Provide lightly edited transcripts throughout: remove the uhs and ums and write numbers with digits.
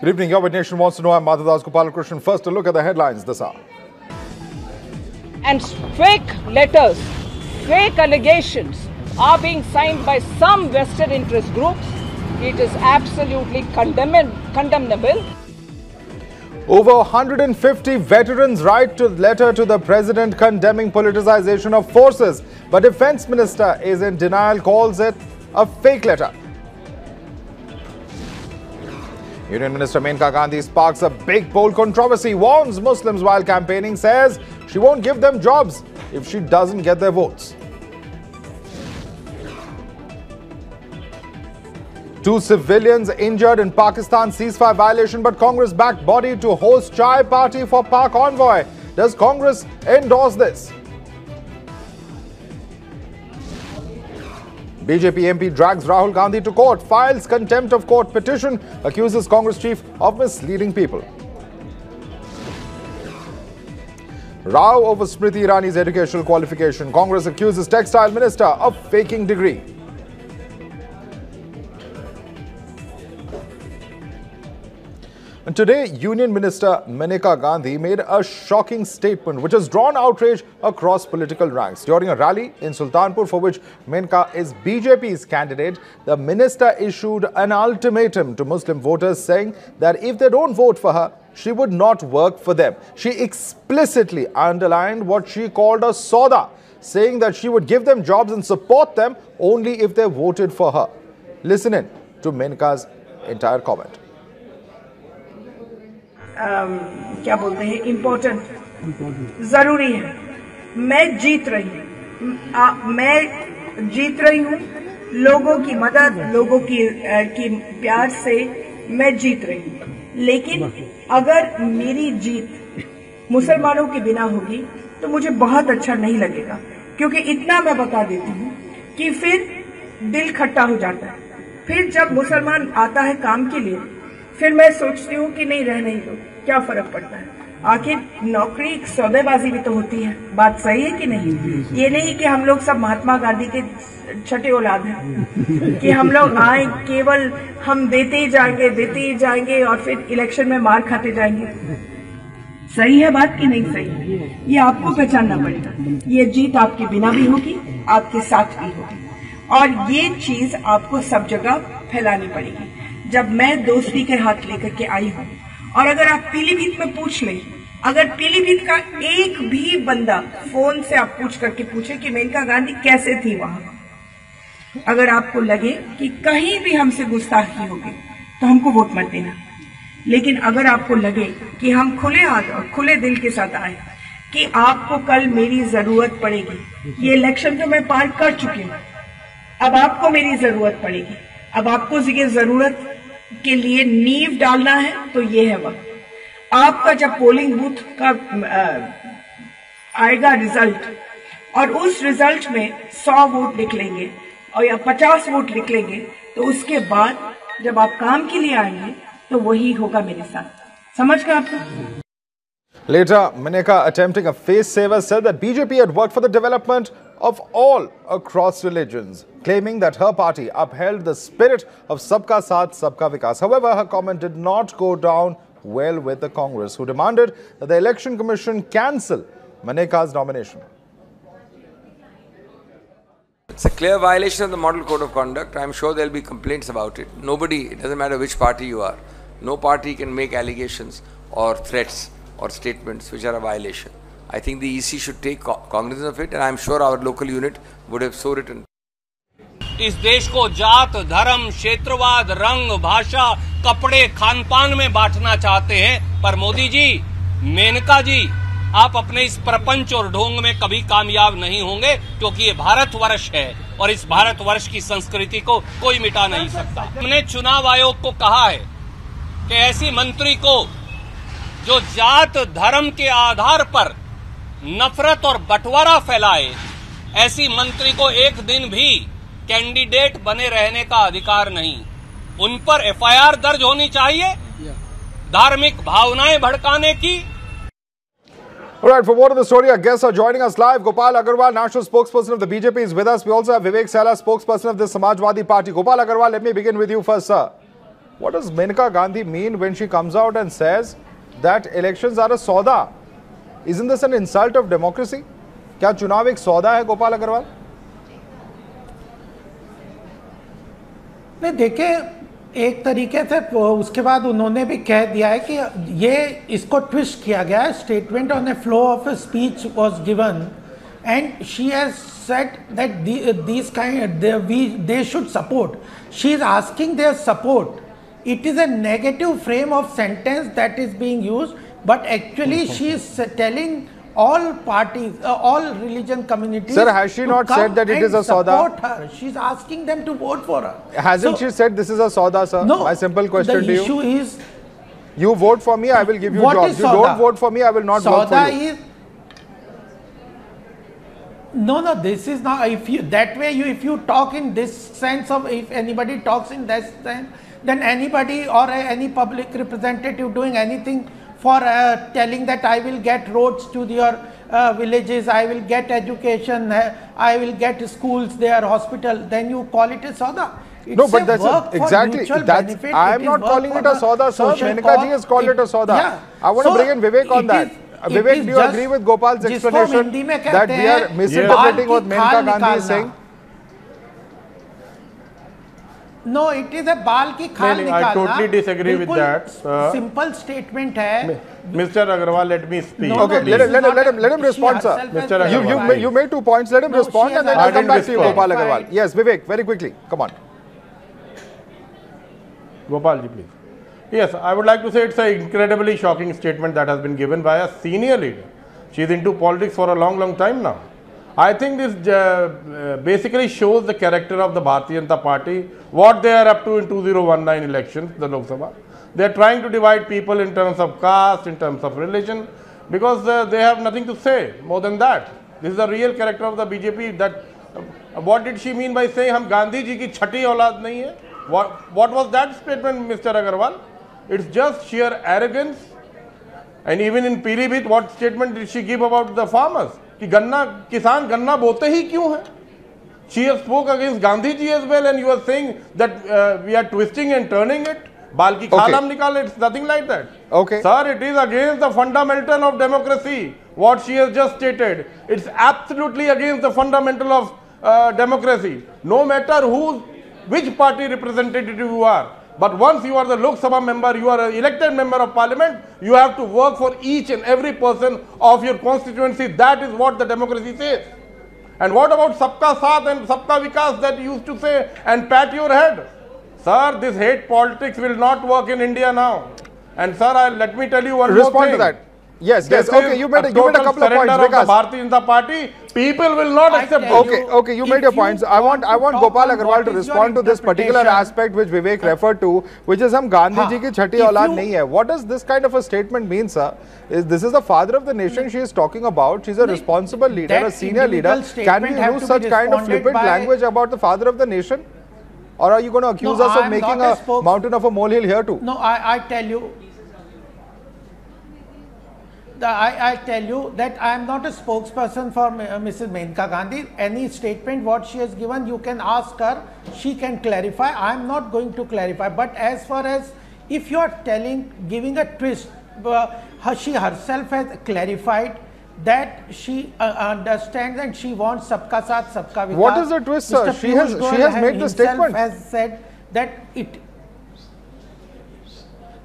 Good evening. Your Nation wants to know. I'm Madhadas Gopalakrishnan. First, a look at the headlines this hour. And fake letters, fake allegations are being signed by some vested interest groups. It is absolutely condemnable. Over 150 veterans write a letter to the president condemning politicization of forces. But Defence Minister is in denial, calls it a fake letter. Union Minister Menka Gandhi sparks a big poll controversy, warns Muslims while campaigning, says she won't give them jobs if she doesn't get their votes. 2 civilians injured in Pakistan ceasefire violation, but Congress backed body to host chai party for Pak envoy. Does Congress endorse this? BJP MP drags Rahul Gandhi to court, files contempt of court petition, accuses Congress chief of misleading people. Row over Smriti Irani's educational qualification. Congress accuses textile minister of faking degree. And today, Union Minister Menka Gandhi made a shocking statement which has drawn outrage across political ranks. During a rally in Sultanpur, for which Menka is BJP's candidate, the minister issued an ultimatum to Muslim voters saying that if they don't vote for her, she would not work for them. She explicitly underlined what she called a sauda, saying that she would give them jobs and support them only if they voted for her. Listen in to Menka's entire comment. क्या बोलते हैं important जरूरी है। मैं जीत रही हूँ लोगों की मदद, लोगों की प्यार से मैं जीत रही हूँ। लेकिन अगर मेरी जीत मुसलमानों के बिना होगी तो मुझे बहुत अच्छा नहीं लगेगा, क्योंकि इतना मैं बता देती हूँ कि फिर दिल खट्टा हो जाता है। फिर जब मुसलमान आता है काम के लिए, फिर मैं सोचती हूँ कि नहीं रहने ही दो, क्या फर्क पड़ता है। आखिर नौकरी सौदेबाजी भी तो होती है। बात सही है कि नहीं? ये नहीं कि हम लोग सब महात्मा गांधी के छठे औलाद हैं कि हम लोग आए केवल हम देते ही जाएंगे और फिर इलेक्शन में मार खाते जाएंगे। सही है बात कि नहीं सही? ये आपको पहचानना पड़ेगा। ये जीत आपके बिना भी होगी, आपके साथ भी होगी, और ये चीज आपको सब जगह फैलानी पड़ेगी। जब मैं दोस्ती के हाथ लेकर के आई हूँ, और अगर आप पीलीभीत में पूछ लें, अगर पीलीभीत का एक भी बंदा फोन से आप पूछ करके पूछे कि मेनका गांधी कैसे थी वहां, अगर आपको लगे कि कहीं भी हमसे गुस्ताखी होगी तो हमको वोट मत देना। लेकिन अगर आपको लगे कि हम खुले हाथ और खुले दिल के साथ आए कि आपको कल मेरी जरूरत पड़ेगी, ये इलेक्शन तो मैं पार कर चुकी हूँ, अब आपको मेरी जरूरत पड़ेगी, अब आपको ये जरूरत के लिए नींव डालना है, तो ये है वक्त। आपका जब पोलिंग बूथ का आएगा रिजल्ट, और उस रिजल्ट में 100 वोट निकलेंगे और या 50 वोट निकलेंगे, तो उसके बाद जब आप काम के लिए आएंगे तो वही होगा मेरे साथ। समझ गए आपको? Later, Menka, attempting a face saver, said that BJP had worked for the development of all across religions, claiming that her party upheld the spirit of Sabka Saath, Sabka Vikas. However, her comment did not go down well with the Congress, who demanded that the Election Commission cancel Menka's nomination. It's a clear violation of the Model Code of Conduct. I'm sure there'll be complaints about it. Nobody, it doesn't matter which party you are, no party can make allegations or threats or statements which are a violation. I think the EC should take cognizance of it, and I'm sure our local unit would have so written. इस देश को जात, धर्म, क्षेत्रवाद, रंग, भाषा, कपड़े, खानपान में बांटना चाहते हैं, पर मोदी जी, मेनका जी, आप अपने इस प्रपंच और ढोंग में कभी कामयाब नहीं होंगे, क्योंकि ये भारतवर्ष है और इस भारतवर्ष की संस्कृति को कोई मिटा नहीं सकता। हमने चुनाव आयोग को कहा है कि ऐसी मंत्री को जो जात धर्म के आधार पर नफरत और बंटवारा फैलाए, ऐसी मंत्री को एक दिन भी कैंडिडेट बने रहने का अधिकार नहीं। उन पर एफआईआर दर्ज होनी चाहिए धार्मिक भावनाएं भड़काने की। All right, for more of the story, our guests are joining us live. Gopal Agarwal, national spokesperson of the BJP, is with us. We also have Vivek Sela, spokesperson of the Samajwadi Party. Gopal Agarwal, let me begin with you first, sir. What does Menka Gandhi mean when she comes out and says that elections are a sauda? Isn't this an insult of democracy? क्या चुनाव एक सौदा है गोपाल अग्रवाल? नहीं, देखिए एक तरीके से उसके बाद उन्होंने भी कह दिया है कि ये इसको ट्विस्ट किया गया है. Statement on A flow of a speech was given and she has said that these kind they should support. She is asking their support. It is a negative frame of sentence that is being used, but actually she is telling all parties, all religion communities. Sir, has she not said that it is a sauda? Support her. She is asking them to vote for her. Hasn't she said this is a sauda, sir? No. My simple question to you. The issue is, you vote for me, I will give you jobs. You don't vote for me, I will not vote for you. Sauda is no, this is not. If you that way, if you talk in this sense of, if anybody talks in that sense, then anybody or any public representative doing anything for telling that I will get roads to your villages, I will get education, I will get schools there, hospital, then you call it a sauda. It's no, but that's exactly. That's I am not calling it a sauda, sir. Menka ji has called it a sauda. Yeah. I want to bring in Vivek on that. Vivek, do you agree with Gopal's explanation that we are misinterpreting what Menka Gandhi is saying? No, it is a बाल की खाल निकालना. I totally disagree with that. Simple statement है. Mr. Agarwal, let me speak. No, okay, let him respond, sir. Mr. Agarwal, you made 2 points. Let him respond, and then I'll come back to you, Gopal Agarwal. Yes, Vivek, very quickly. Come on. Gopal ji, please. Yes, I would like to say it's an incredibly shocking statement that has been given by a senior leader. She is into politics for a long time now. I think this basically shows the character of the Bharatiya Janata Party, what they are up to in 2019 elections, the Lok Sabha. They are trying to divide people in terms of caste, in terms of religion, because they have nothing to say more than that. This is the real character of the BJP. That what did she mean by saying हम गांधी जी की छठी औलाद नहीं है? What was that statement, Mr. Agarwal? It's just sheer arrogance. And even in Pilibhit, what statement did she give about the farmers? कि गन्ना किसान गन्ना बोते ही क्यों है? She spoke against Gandhi ji as well, and you are saying that we are twisting and turning it. बाल की खाल हम निकाले. It's nothing like that. Okay. Sir, it is against the fundamental of democracy. What she has just stated, it's absolutely against the fundamental of democracy. No matter which party representative you are. But once you are the Lok Sabha member, you are an elected member of parliament, you have to work for each and every person of your constituency. That is what the democracy says. And what about Sabka Saath and Sabka Vikas that you used to say and pat your head? Sir, this hate politics will not work in India now. And sir, let me tell you one more thing. Respond to that. Yes, okay, you made a couple of points. Of the Bharatiya Janata Party, people will not accept it. Okay, you made your points. I want Gopal Agarwal to respond to this particular aspect which Vivek referred to, which is हम गांधी जी की छठी औलाद नहीं है. What does this kind of a statement mean, sir? This is the father of the nation she is talking about. She's a responsible leader, a senior leader. Can we use such kind of flippant language about the father of the nation? Or are you going to accuse us of making a mountain of a molehill here too? No, I tell you. I tell you that I am not a spokesperson for Mrs. Menka Gandhi. Any statement what she has given, you can ask her. She can clarify. I am not going to clarify. But as far as if you are giving a twist, she herself has clarified that she understands and she wants Sabka Saath, Sabka Vikas. What is the twist, sir? She has made the statement. Has said that it.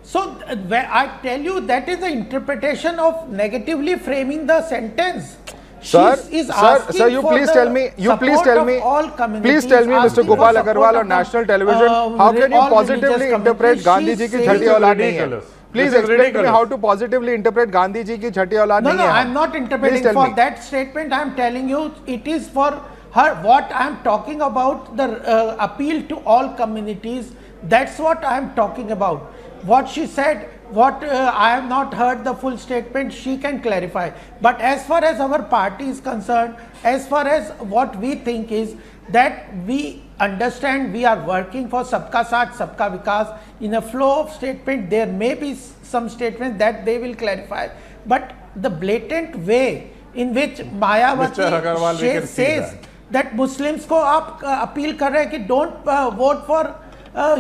So, I tell you, that is the interpretation of negatively framing the sentence. Sir, you please tell me, please tell me, Mr. Gopal Agarwal on national television, how can you positively interpret Gandhi ji ki chhati aulad nahi hai? Please explain to me how to positively interpret Gandhi ji ki chhati aulad nahi hai. No, I am not interpreting for that statement. I am telling you, it is for her. What I am talking about, the appeal to all communities. That's what I am talking about. What she said, I have not heard the full statement, she can clarify. But as far as our party is concerned, as far as what we think is that we understand we are working for Sabka Saath, Sabka Vikas. In a flow of statement, there may be some statements that they will clarify. But the blatant way in which Mayawati says that Muslims ko aap appeal kar rahe ki don't vote for,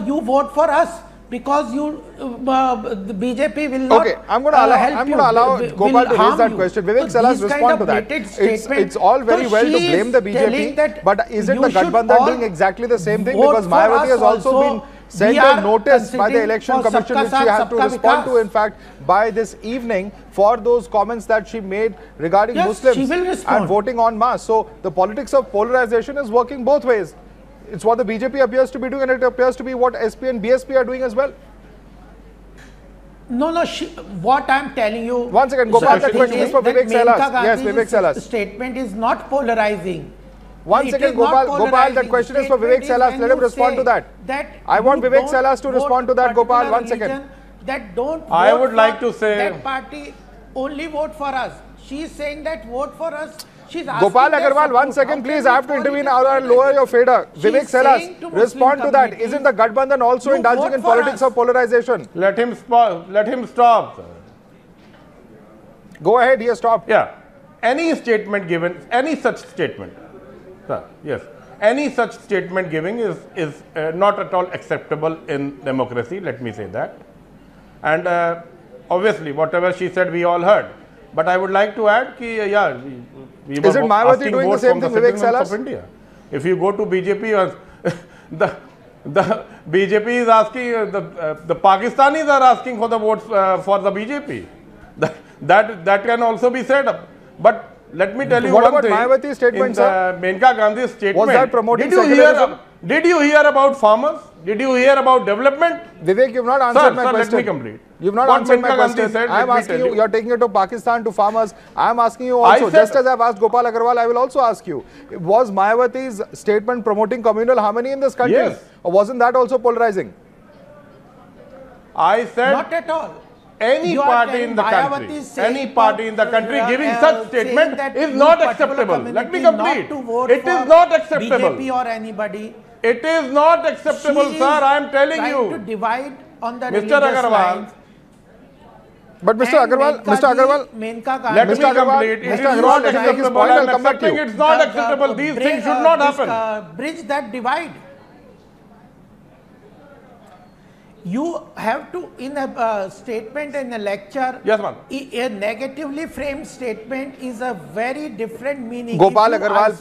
you vote for us. because the BJP will not. Okay, I'm going to allow Gopal to raise that question. Vivek Salas, respond to that. It's all very well to blame the BJP, but isn't the Gathbandhan doing exactly the same thing? Because Mayawati has also been sent a notice by the election commission which she had to respond to, in fact, by this evening for those comments that she made regarding Muslims and voting en masse. So the politics of polarization is working both ways. It's what the BJP appears to be doing, and it appears to be what SP and BSP are doing as well. No, what I'm telling you. Once again, Gopal, that question is for Vivek Salas. Yes, Vivek Salas. Statement is not polarizing. Once again, Gopal, that question is for Vivek Salas. Let him respond to that. I want Vivek Salas to respond to that, Gopal. Once again. I would like to say that party only vote for us. She is saying that vote for us. Gopal Agarwal, 1 second, please. I have to intervene or lower your fader. Vivek Salas, respond to that. Isn't the Gathbandhan also indulging in politics of polarization? Let him stop. Sir. Go ahead, he has stopped. Yeah. Any statement given, any such statement, sir, yes, any such statement giving is not at all acceptable in democracy, let me say that. And obviously, whatever she said, we all heard. But I would like to add, yeah, we is it Mayawati doing the same thing, Vivek Salas? Of India. If you go to BJP, the BJP is asking, the Pakistanis are asking for the votes for the BJP. That can also be said. But let me tell you what one thing. What about Mayawati's statement, sir? Menka Gandhi's statement. Was that promoting secularism? Did you hear about farmers? Did you hear about development? Vivek, you've not answered my question. Let me complete. You've not answered my question. I am asking you, you're taking it to Pakistan, to farmers. I am asking you also, just as I've asked Gopal Agarwal, I will also ask you, was Mayawati's statement promoting communal harmony in this country? Yes. Or wasn't that also polarizing? I said... Not at all. Any party in the country, giving such statement is not acceptable. Let me complete. It is not acceptable. BJP or anybody. It is not acceptable, sir. I am telling you. To divide on the Mr. Agarwal. But Mr. Agarwal, let me complete. It is not acceptable. I am accepting it's not acceptable. These things should not happen. Bridge that divide. You have to, in a statement in a lecture, yes, ma'am. A negatively framed statement is a very different meaning. Gopal Agarwal,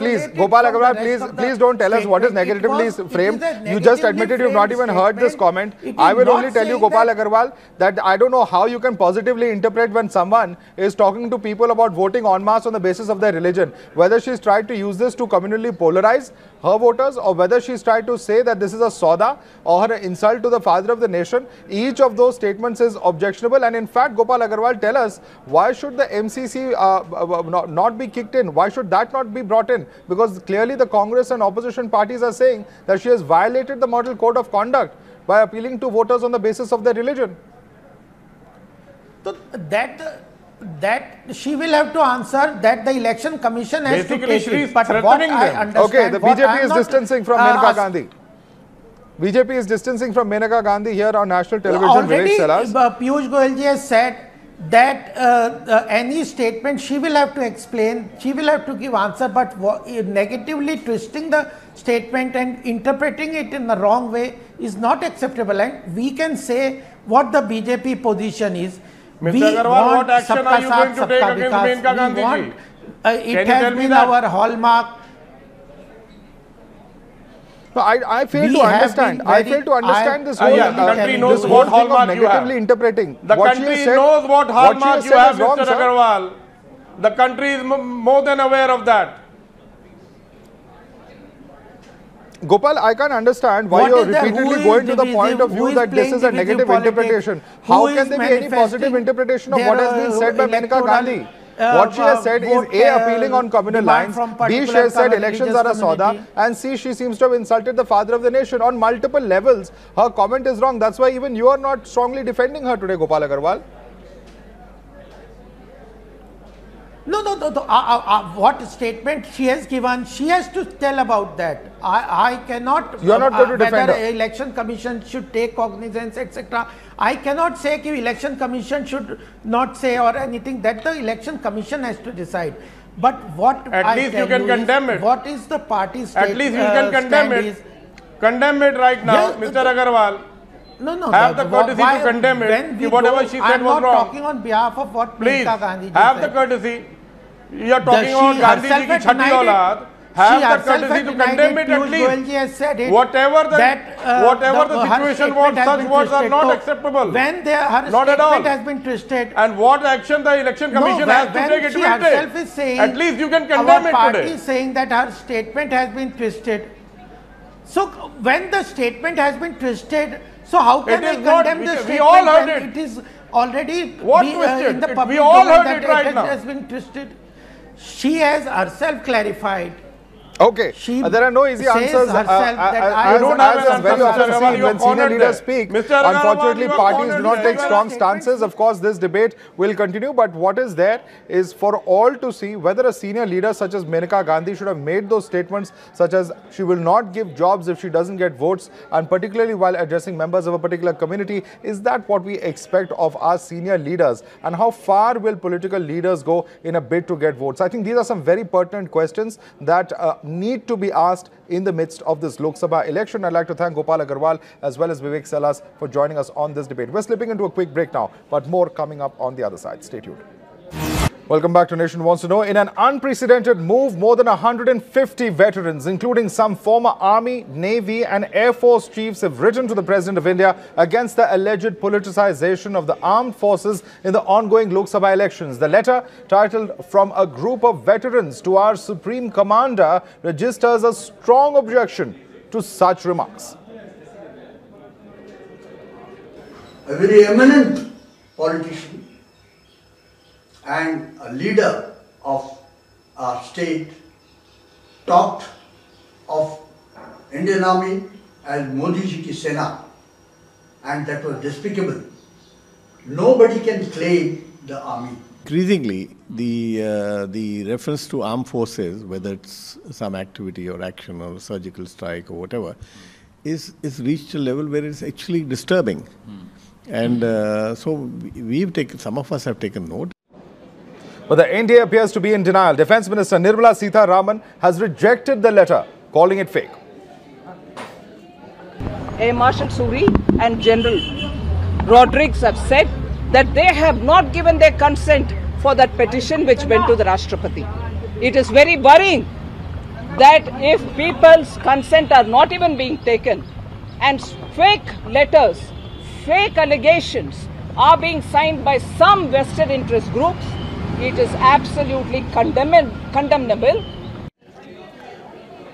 please don't tell us what is negatively framed. You just admitted you've not even heard this comment. I will only tell you, Gopal Agarwal, that I don't know how you can positively interpret when someone is talking to people about voting en masse on the basis of their religion. Whether she's tried to use this to communally polarize her voters, or whether she's tried to say that this is a sauda or an insult to the father of the nation. Each of those statements is objectionable, and in fact, Gopal Agarwal, tell us, why should the MCC not be kicked in? Why should that not be brought in? Because clearly the Congress and opposition parties are saying that she has violated the model code of conduct by appealing to voters on the basis of their religion. So that she will have to answer, that the election commission has to take it. But what I understand, okay, the BJP is distancing from Menka Gandhi. BJP is distancing from Menka Gandhi here on national television. Already, Piyush Goyal ji has said that any statement she will have to explain, she will have to give answer, but negatively twisting the statement and interpreting it in the wrong way is not acceptable. And we can say what the BJP position is. Mr. Agarwal, what action are you going to take against Menka Gandhi ji? It has been our hallmark. No, I fail to understand. I fail to understand this whole, the country knows what hallmark you have. Interpreting. The country knows what hallmark you have, Mr. Agarwal. The country is more than aware of that. Gopal, I can't understand why you're repeatedly going to the point of view that this is a negative interpretation. How can there be any positive interpretation of what has been said by Menka Gandhi? What she has said is A, appealing on communal lines, B, she has said elections are a sauda, and C, she seems to have insulted the father of the nation. On multiple levels, her comment is wrong. That's why even you are not strongly defending her today, Gopal Agarwal. No. What statement she has given, she has to tell about that. I cannot. You are not going to defend whether election commission should take cognizance, etc. I cannot say that election commission should not say or anything. That the election commission has to decide. But what at least you can condemn it. What is the party's at least you can condemn it. Condemn it right now, Mr. Agarwal. No. Have the courtesy to condemn it. Whatever she said was wrong. I'm not talking on behalf of what Please, Maneka Gandhi have said. the courtesy. You are talking about Gandhi ji ki chhati aulad. Have the courtesy to condemn it at least. Has said it, whatever the situation was, such words are not acceptable. When her not at all. statement has been twisted. And what action the election commission has to take, it will take. Is saying, at least you can condemn it today. Our party is saying that her statement has been twisted. So when the statement has been twisted, so how can I condemn the statement? We all heard it. It is already in the public we all heard that it right now. It has been twisted. She has herself clarified. Okay, there are no easy answers. As very often seen when senior leaders speak, unfortunately parties do not take strong stances. Of course, this debate will continue, but what is there is for all to see whether a senior leader such as Maneka Gandhi should have made those statements such as she will not give jobs if she doesn't get votes, and particularly while addressing members of a particular community. Is that what we expect of our senior leaders? And how far will political leaders go in a bid to get votes? I think these are some very pertinent questions that need to be asked in the midst of this Lok Sabha election. I'd like to thank Gopal Agarwal as well as Vivek Salas for joining us on this debate. We're slipping into a quick break now, but more coming up on the other side. Stay tuned. Welcome back to Nation Wants to Know. In an unprecedented move, more than 150 veterans, including some former Army, Navy and Air Force chiefs, have written to the President of India against the alleged politicization of the armed forces in the ongoing Lok Sabha elections. The letter, titled "From a Group of Veterans to Our Supreme Commander," registers a strong objection to such remarks. A very eminent politician and a leader of our state talked of Indian Army as Modi ji ki Sena, and that was despicable. Nobody can claim the army. Increasingly, the reference to armed forces, whether it's some activity or action or surgical strike or whatever, is reached a level where it's actually disturbing. And so we've taken, some of us have taken note. But the NDA appears to be in denial. Defence Minister Nirmala Sitharaman has rejected the letter, calling it fake. Air Marshal Suri and General Rodrigues have said that they have not given their consent for that petition which went to the Rashtrapati. It is very worrying that if people's consent are not even being taken and fake letters, fake allegations are being signed by some vested interest groups, it is absolutely condemnable.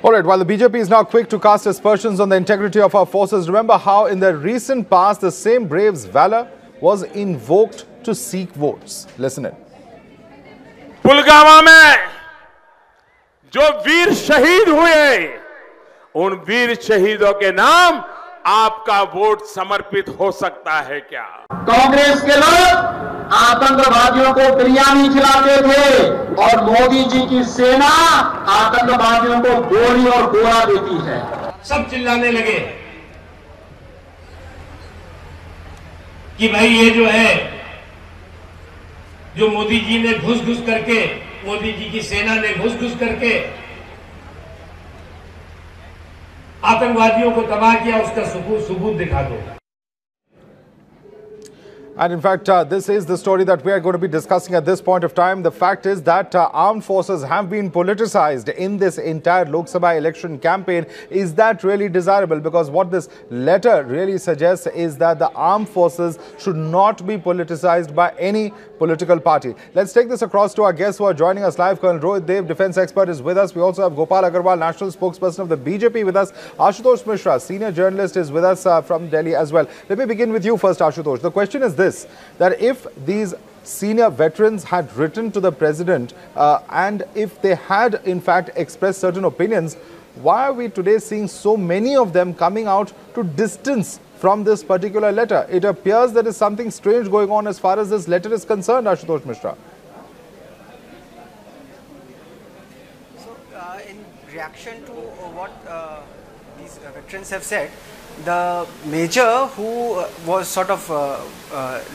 All right, while the BJP is now quick to cast aspersions on the integrity of our forces, remember how in the recent past the same brave's valor was invoked to seek votes. Listen in. Pulwama में जो वीर शहीद हुए, उन वीर शहीदों के नाम आपका vote समर्पित हो सकता है क्या? कांग्रेस के लोग आतंकवादियों को बिरयानी खिलाते थे और मोदी जी की सेना आतंकवादियों को गोली और गोला देती है। सब चिल्लाने लगे कि भाई ये जो है, जो मोदी जी ने घुस करके, मोदी जी की सेना ने घुस करके आतंकवादियों को तबाह किया, उसका सबूत दिखा दो। And in fact, this is the story that we are going to be discussing at this point of time. The fact is that armed forces have been politicized in this entire Lok Sabha election campaign. Is that really desirable? Because what this letter really suggests is that the armed forces should not be politicized by any political party. Let's take this across to our guests who are joining us live. Colonel Rohit Dev, defense expert, is with us. We also have Gopal Agarwal, national spokesperson of the BJP, with us. Ashutosh Mishra, senior journalist, is with us from Delhi as well. Let me begin with you first, Ashutosh. The question is this, that if these senior veterans had written to the president and if they had in fact expressed certain opinions, why are we today seeing so many of them coming out to distance from this particular letter? It appears there is something strange going on as far as this letter is concerned, Ashutosh Mishra. So, in reaction to what these veterans have said, the major who was sort of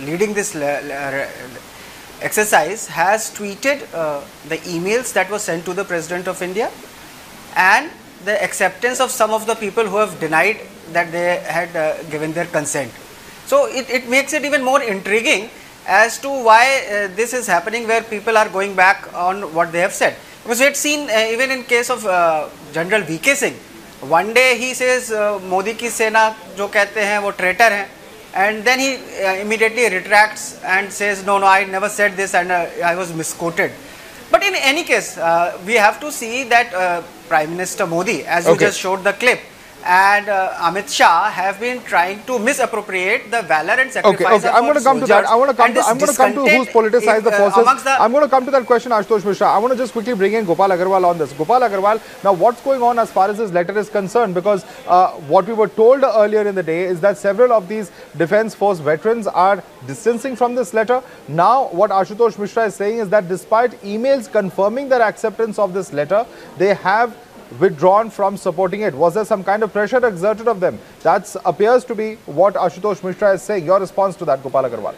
leading this exercise has tweeted the emails that were sent to the President of India, and the acceptance of some of the people who have denied that they had given their consent. So it makes it even more intriguing as to why this is happening, where people are going back on what they have said. Because we had seen even in case of General VK Singh, one day he says Modi ki sena jo kehte hain wo traitor hain, and then he immediately retracts and says no, I never said this and I was misquoted. But in any case, we have to see that Prime Minister Modi, as you just showed the clip, and Amit Shah have been trying to misappropriate the valor and sacrifice of I'm going to come to that. I'm going to come to who's politicized the forces. I'm going to come to that question, Ashutosh Mishra. I want to just quickly bring in Gopal Agarwal on this. Gopal Agarwal, now what's going on as far as this letter is concerned? Because what we were told earlier in the day is that several of these Defence Force veterans are distancing from this letter. Now what Ashutosh Mishra is saying is that despite emails confirming their acceptance of this letter, they have withdrawn from supporting it. Was there some kind of pressure exerted of them? That appears to be what Ashutosh Mishra is saying. Your response to that, Gopal Agarwal?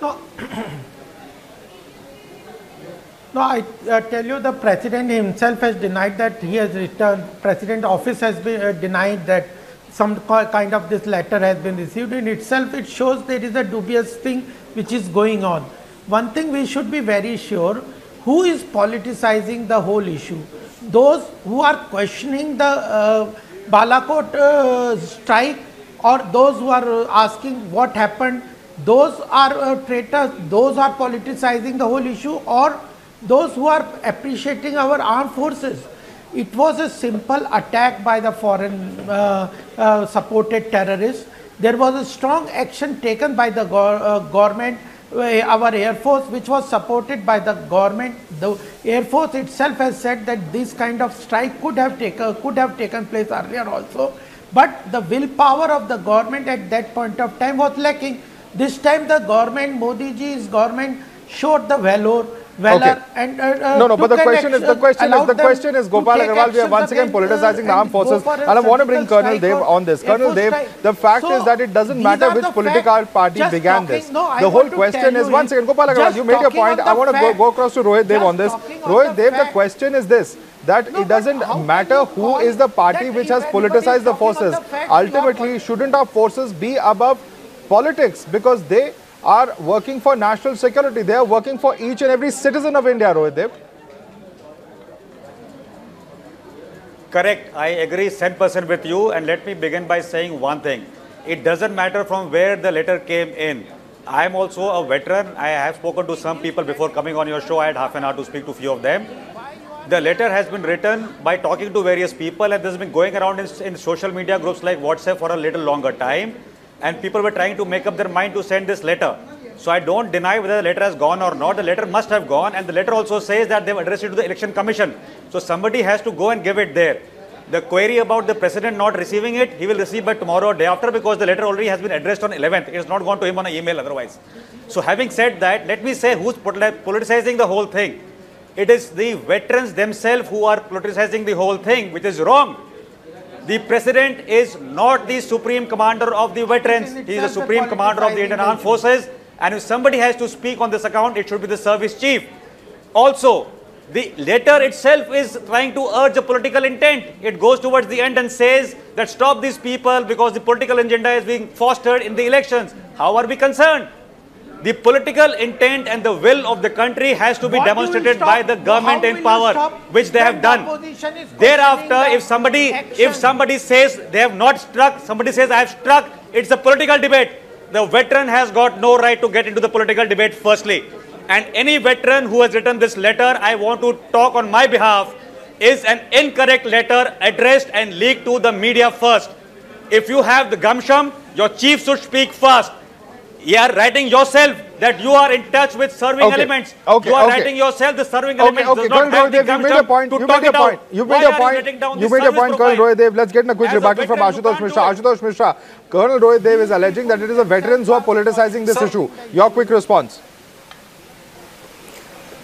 No, I tell you, the President himself has denied that he has returned. President office has been denied that some kind of this letter has been received. In itself, it shows there is a dubious thing which is going on. One thing we should be very sure, who is politicizing the whole issue? Those who are questioning the Balakot strike, or those who are asking what happened, those are traitors, those are politicizing the whole issue, or those who are appreciating our armed forces. It was a simple attack by the foreign supported terrorists. There was a strong action taken by the government, our Air Force, which was supported by the government. The Air Force itself has said that this kind of strike could have taken place earlier also, but the willpower of the government at that point of time was lacking. This time the government, Modi ji's government, showed the valor. And but the question is, Gopal Agarwal, we are once again politicizing the armed forces, and I want to bring Colonel Dev on this. Colonel Dev, the fact is that it doesn't matter which political party began this. The whole question is, once again, Gopal Agarwal, you made your point. I want to go across to Rohit Dev on this. Rohit Dev, the question is this, that it doesn't matter who is the party which has politicized the forces. Ultimately, shouldn't our forces be above politics, because they are working for national security? They are working for each and every citizen of India, Rohit Dev. Correct. I agree 100% with you, and let me begin by saying one thing. It doesn't matter from where the letter came in. I am also a veteran. I have spoken to some people before coming on your show. I had half an hour to speak to a few of them. The letter has been written by talking to various people, and this has been going around in social media groups like WhatsApp for a little longer time. And people were trying to make up their mind to send this letter. So I don't deny whether the letter has gone or not. The letter must have gone, and the letter also says that they've addressed it to the Election Commission. So somebody has to go and give it there. The query about the President not receiving it, he will receive by tomorrow or day after, because the letter already has been addressed on 11th. It has not gone to him on an email otherwise. So having said that, let me say who's politicizing the whole thing. It is the veterans themselves who are politicizing the whole thing, which is wrong. The President is not the Supreme Commander of the veterans. He is the Supreme Commander of the Indian Armed Forces. And if somebody has to speak on this account, it should be the Service Chief. Also, the letter itself is trying to urge a political intent. It goes towards the end and says that stop these people because the political agenda is being fostered in the elections. How are we concerned? The political intent and the will of the country has to be demonstrated by the government in power, which they have done. Thereafter, if somebody says they have not struck, somebody says I have struck, it's a political debate. The veteran has got no right to get into the political debate firstly. And any veteran who has written this letter, I want to talk on my behalf, is an incorrect letter addressed and leaked to the media first. If you have the gumption, your chief should speak first. You are writing yourself that you are in touch with serving elements. You are writing yourself the serving elements. Does not have the gumption to talk it out. You made your point, Colonel Rohit Dev. Let's get in a quick rebuttal from Ashutosh Mishra. Ashutosh Mishra, Colonel Rohit Dev is alleging that it is the veterans who are politicizing this issue. Your quick response.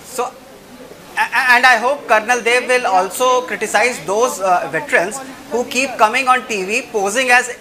So, and I hope Colonel Dev will also criticize those veterans who keep coming on TV posing as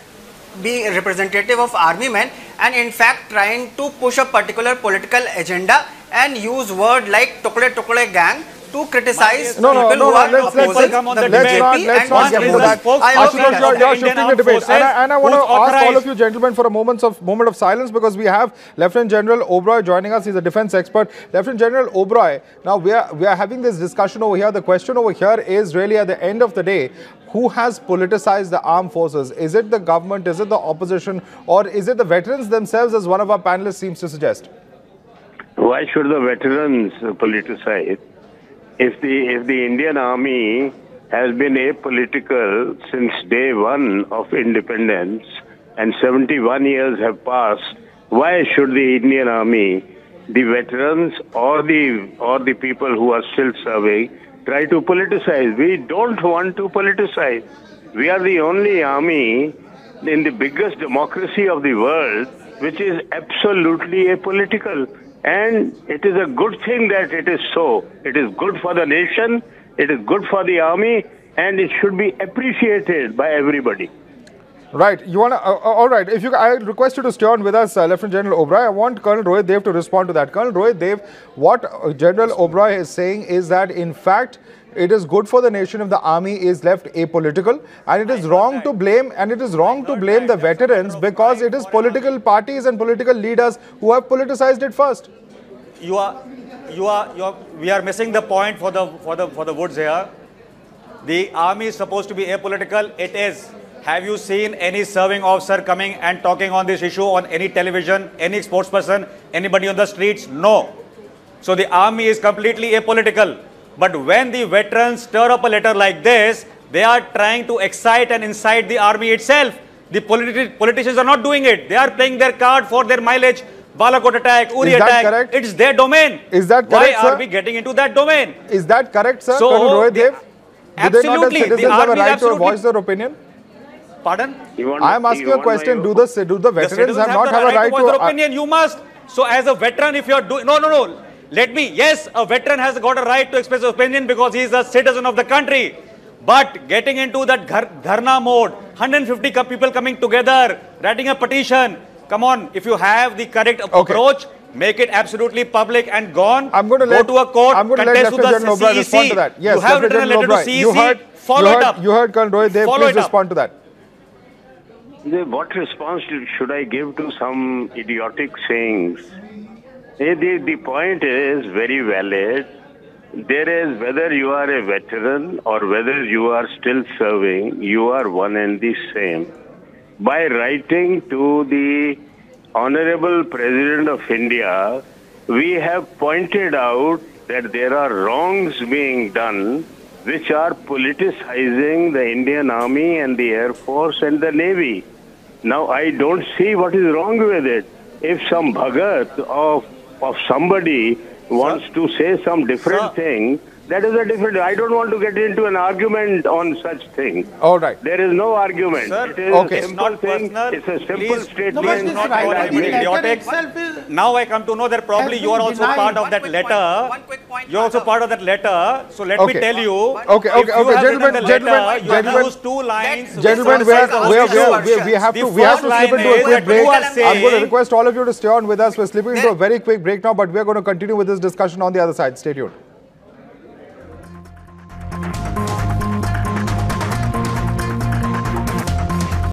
being representative of army men, and in fact trying to push a particular political agenda and use word like tukde tukde gang to criticize No, people who are opposing the BJP. Let's not get into that. Ashutosh, you're shifting the debate. And I want to ask all of you gentlemen for a moment of silence, because we have Lieutenant General Oberoi joining us. He's a defense expert. Lieutenant General Oberoi, now we are having this discussion over here. The question over here is really, at the end of the day, who has politicized the armed forces? Is it the government? Is it the opposition? Or is it the veterans themselves, as one of our panelists seems to suggest? Why should the veterans politicize? If the Indian Army has been apolitical since day one of independence and 71 years have passed, why should the Indian Army, the veterans or the people who are still serving, try to politicize? We don't want to politicize. We are the only army in the biggest democracy of the world which is absolutely apolitical. And it is a good thing that it is so. It is good for the nation, it is good for the army, and it should be appreciated by everybody. Right. You want to, all right. I request you to stay on with us, Lieutenant General Oberoi. I want Colonel Rohit Dev to respond to that. Colonel Rohit Dev, what General Oberoi is saying is that, in fact, it is good for the nation if the army is left apolitical, and it is wrong to blame the veterans because it is political parties and political leaders who have politicized it first. We are missing the point for the woods here. The army is supposed to be apolitical. It is. Have you seen any serving officer coming and talking on this issue on any television, any spokesperson, anybody on the streets? No. So the army is completely apolitical. But when the veterans stir up a letter like this, they are trying to excite and incite the army itself. The politicians are not doing it. They are playing their card for their mileage. Balakot attack, Uri attack. Correct? It's their domain. Is that correct, Why are we getting into that domain? Is that correct, sir? So, Colonel Rohit Dev? Absolutely. Do they not have a right to voice their opinion? Pardon? I am asking a question. Do the veterans have not have a right to voice their opinion? You must. So as a veteran, if you are doing... No. Yes, a veteran has got a right to express his opinion because he is a citizen of the country. But getting into that dharna mode, 150 people coming together, writing a petition. Come on, if you have the correct approach, make it absolutely public and gone. I'm going to go to a court, contest with the CEC. Respond to that. Yes, you have written a letter to CEC, follow it up. You heard Colonel Rohit Dev, please respond to that. What response should I give to some idiotic sayings? The point is very valid. There is, whether you are a veteran or whether you are still serving, you are one and the same. By writing to the Honorable President of India, we have pointed out that there are wrongs being done which are politicizing the Indian Army and the Air Force and the Navy. Now, I don't see what is wrong with it. If some bhagat of somebody wants to say some different thing, that is a different... I don't want to get into an argument on such thing. All right. There is no argument. Sir, it is a simple thing. It's a simple statement. No, Not call anybody idiotic. Now I come to know that probably you are also part of that letter. You are also part of that letter. So let me tell you. Okay, gentlemen, those two lines. Gentlemen, we have to slip into a quick break. I'm going to request all of you to stay on with us. We're slipping into a very quick break now, but we're going to continue with this discussion on the other side. Stay tuned.